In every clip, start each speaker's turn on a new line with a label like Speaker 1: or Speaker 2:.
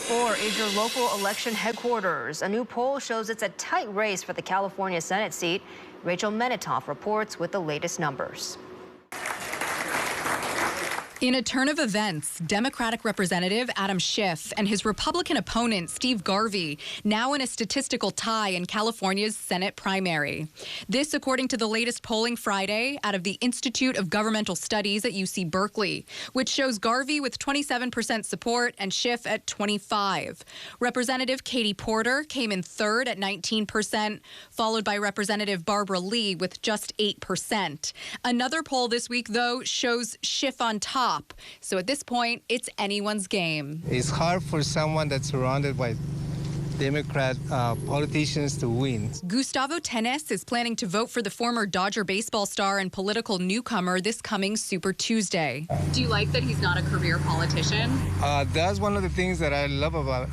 Speaker 1: 4 is your local election headquarters. A new poll shows it's a tight race for the California Senate seat. Rachel Menitoff reports with the latest numbers.
Speaker 2: In a turn of events, Democratic Representative Adam Schiff and his Republican opponent Steve Garvey now in a statistical tie in California's Senate primary. This according to the latest polling Friday out of the Institute of Governmental Studies at UC Berkeley, which shows Garvey with 27% support and Schiff at 25%. Representative Katie Porter came in third at 19%, followed by Representative Barbara Lee with just 8%. Another poll this week, though, shows Schiff on top. So at this point, it's anyone's game.
Speaker 3: It's hard for someone that's surrounded by Democrat politicians to win.
Speaker 2: Gustavo Tenes is planning to vote for the former Dodger baseball star and political newcomer this coming Super Tuesday. Do you like that he's not a career politician?
Speaker 3: That's one of the things that I love about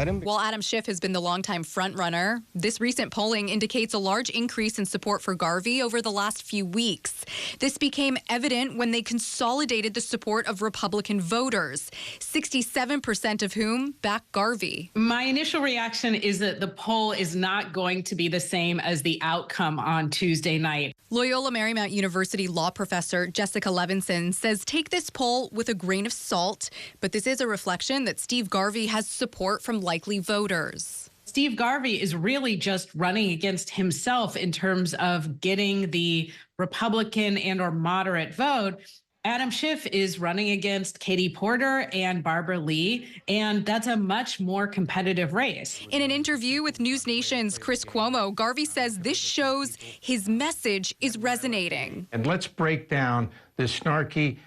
Speaker 3: him.
Speaker 2: While Adam Schiff has been the longtime frontrunner, this recent polling indicates a large increase in support for Garvey over the last few weeks. This became evident when they consolidated the support of Republican voters, 67% of whom back Garvey.
Speaker 4: My initial reaction is that the poll is not going to be the same as the outcome on Tuesday night.
Speaker 2: Loyola Marymount University law professor Jessica Levinson says take this poll with a grain of salt, but this is a reflection that Steve Garvey has support from likely voters.
Speaker 4: Steve Garvey is really just running against himself in terms of getting the Republican and or moderate vote. Adam Schiff is running against Katie Porter and Barbara Lee, and that's a much more competitive race.
Speaker 2: In an interview with News Nation's Chris Cuomo, Garvey says this shows his message is resonating.
Speaker 5: And let's break down the snarky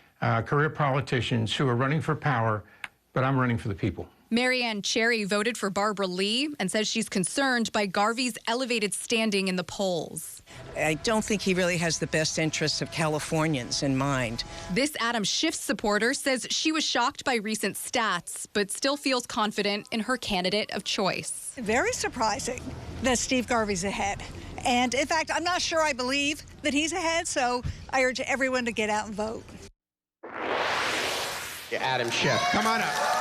Speaker 5: career politicians who are running for power, but I'm running for the people.
Speaker 2: Marianne Cherry voted for Barbara Lee and says she's concerned by Garvey's elevated standing in the polls.
Speaker 6: I don't think he really has the best interests of Californians in mind.
Speaker 2: This Adam Schiff supporter says she was shocked by recent stats, but still feels confident in her candidate of choice.
Speaker 7: Very surprising that Steve Garvey's ahead. And in fact, I'm not sure I believe that he's ahead, so I urge everyone to get out and vote.
Speaker 8: Adam Schiff, come on up.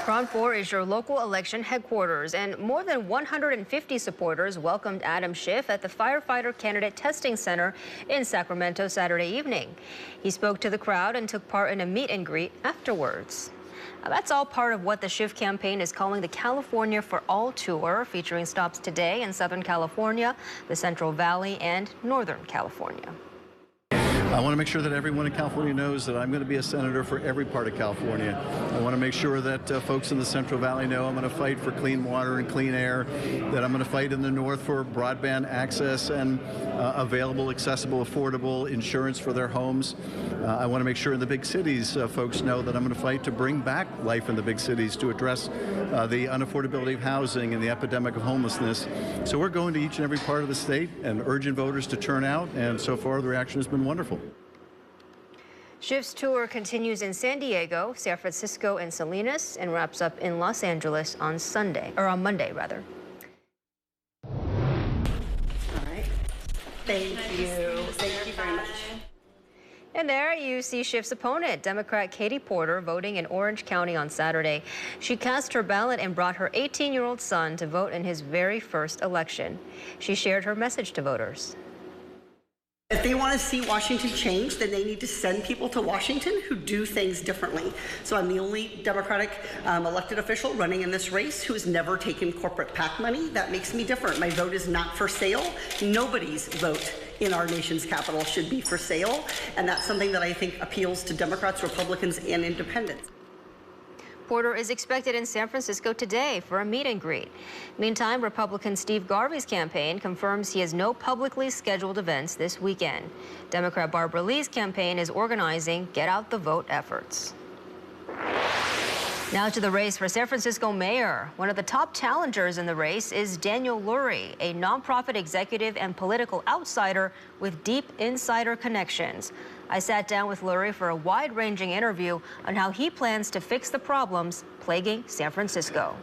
Speaker 1: Crown 4 is your local election headquarters, and more than 150 supporters welcomed Adam Schiff at the Firefighter Candidate Testing Center in Sacramento Saturday evening. He spoke to the crowd and took part in a meet and greet afterwards. Now, that's all part of what the Schiff campaign is calling the California for All Tour, featuring stops today in Southern California, the Central Valley, and Northern California.
Speaker 9: I want to make sure that everyone in California knows that I'm going to be a senator for every part of California. I want to make sure that folks in the Central Valley know I'm going to fight for clean water and clean air, that I'm going to fight in the north for broadband access and available, accessible, affordable insurance for their homes. I want to make sure in the big cities folks know that I'm going to fight to bring back life in the big cities to address the unaffordability of housing and the epidemic of homelessness. So we're going to each and every part of the state and urging voters to turn out, and so far the reaction has been wonderful.
Speaker 1: Schiff's tour continues in San Diego, San Francisco, and Salinas, and wraps up in Los Angeles on Monday, rather.
Speaker 10: All right. Thank you. Thank you very much.
Speaker 1: And there you see Schiff's opponent, Democrat Katie Porter, voting in Orange County on Saturday. She cast her ballot and brought her 18-year-old son to vote in his very first election. She shared her message to voters.
Speaker 10: If they want to see Washington change, then they need to send people to Washington who do things differently. So I'm the only Democratic elected official running in this race who has never taken corporate PAC money. That makes me different. My vote is not for sale. Nobody's vote in our nation's capital should be for sale. And that's something that I think appeals to Democrats, Republicans, and independents.
Speaker 1: Porter is expected in San Francisco today for a meet and greet. Meantime, Republican Steve Garvey's campaign confirms he has no publicly scheduled events this weekend. Democrat Barbara Lee's campaign is organizing Get Out the Vote efforts. Now to the race for San Francisco mayor. One of the top challengers in the race is Daniel Lurry, a nonprofit executive and political outsider with deep insider connections. I sat down with Lurry for a wide-ranging interview on how he plans to fix the problems plaguing San Francisco.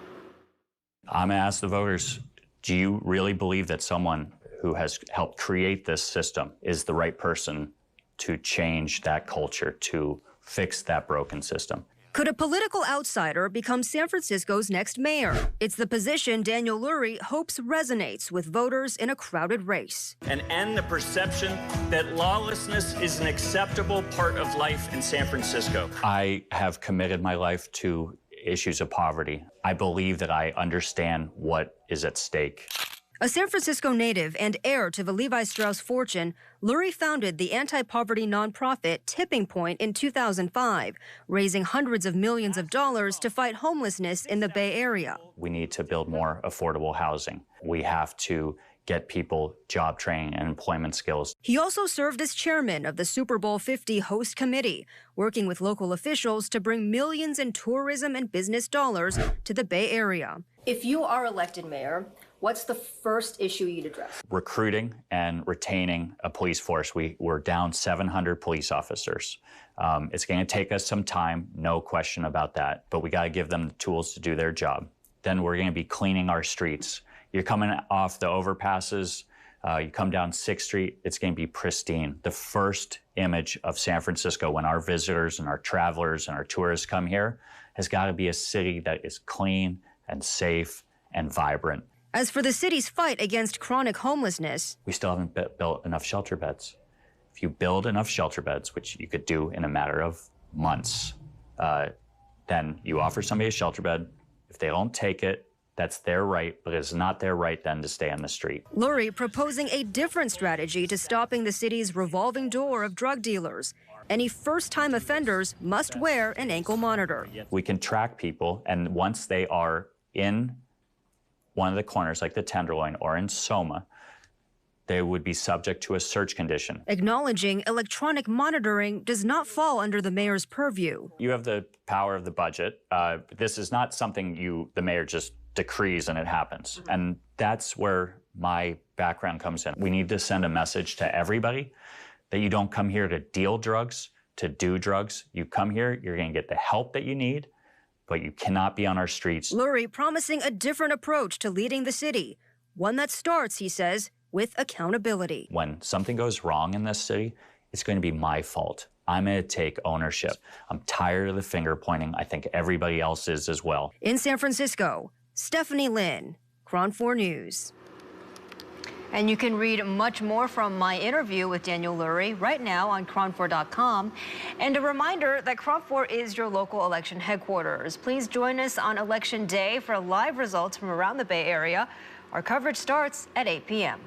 Speaker 11: I'm going to ask the voters, do you really believe that someone who has helped create this system is the right person to change that culture, to fix that broken system?
Speaker 1: Could a political outsider become San Francisco's next mayor? It's the position Daniel Lurry hopes resonates with voters in a crowded race.
Speaker 12: And end the perception that lawlessness is an acceptable part of life in San Francisco.
Speaker 11: I have committed my life to issues of poverty. I believe that I understand what is at stake.
Speaker 1: A San Francisco native and heir to the Levi Strauss fortune, Lurry founded the anti-poverty nonprofit Tipping Point in 2005, raising hundreds of millions of dollars to fight homelessness in the Bay Area.
Speaker 11: We need to build more affordable housing. We have to get people job training and employment skills.
Speaker 1: He also served as chairman of the Super Bowl 50 host committee, working with local officials to bring millions in tourism and business dollars to the Bay Area. If you are elected mayor, what's the first issue you'd address?
Speaker 11: Recruiting and retaining a police force. We're down 700 police officers. It's going to take us some time, no question about that, but we got to give them the tools to do their job. Then we're going to be cleaning our streets. You're coming off the overpasses, you come down 6th Street, it's going to be pristine. The first image of San Francisco when our visitors and our travelers and our tourists come here has got to be a city that is clean and safe and vibrant.
Speaker 1: As for the city's fight against chronic homelessness,
Speaker 11: we still haven't built enough shelter beds. If you build enough shelter beds, which you could do in a matter of months, then you offer somebody a shelter bed. If they don't take it, that's their right, but it's not their right then to stay on the street.
Speaker 1: Lurry proposing a different strategy to stopping the city's revolving door of drug dealers. Any first-time offenders must wear an ankle monitor.
Speaker 11: We can track people, and once they are in one of the corners, like the Tenderloin or in Soma, they would be subject to a search condition.
Speaker 1: Acknowledging electronic monitoring does not fall under the mayor's purview.
Speaker 11: You have the power of the budget. This is not something the mayor just decrees and it happens. And that's where my background comes in. We need to send a message to everybody that you don't come here to deal drugs, to do drugs. You come here, you're going to get the help that you need, but you cannot be on our streets.
Speaker 1: Lurry promising a different approach to leading the city, one that starts, he says, with accountability.
Speaker 11: When something goes wrong in this city, it's going to be my fault. I'm going to take ownership. I'm tired of the finger pointing. I think everybody else is as well.
Speaker 1: In San Francisco, Stephanie Lynn, KRON 4 News. And you can read much more from my interview with Daniel Lurry right now on KRON4.com. And a reminder that KRON 4 is your local election headquarters. Please join us on Election Day for live results from around the Bay Area. Our coverage starts at 8 p.m.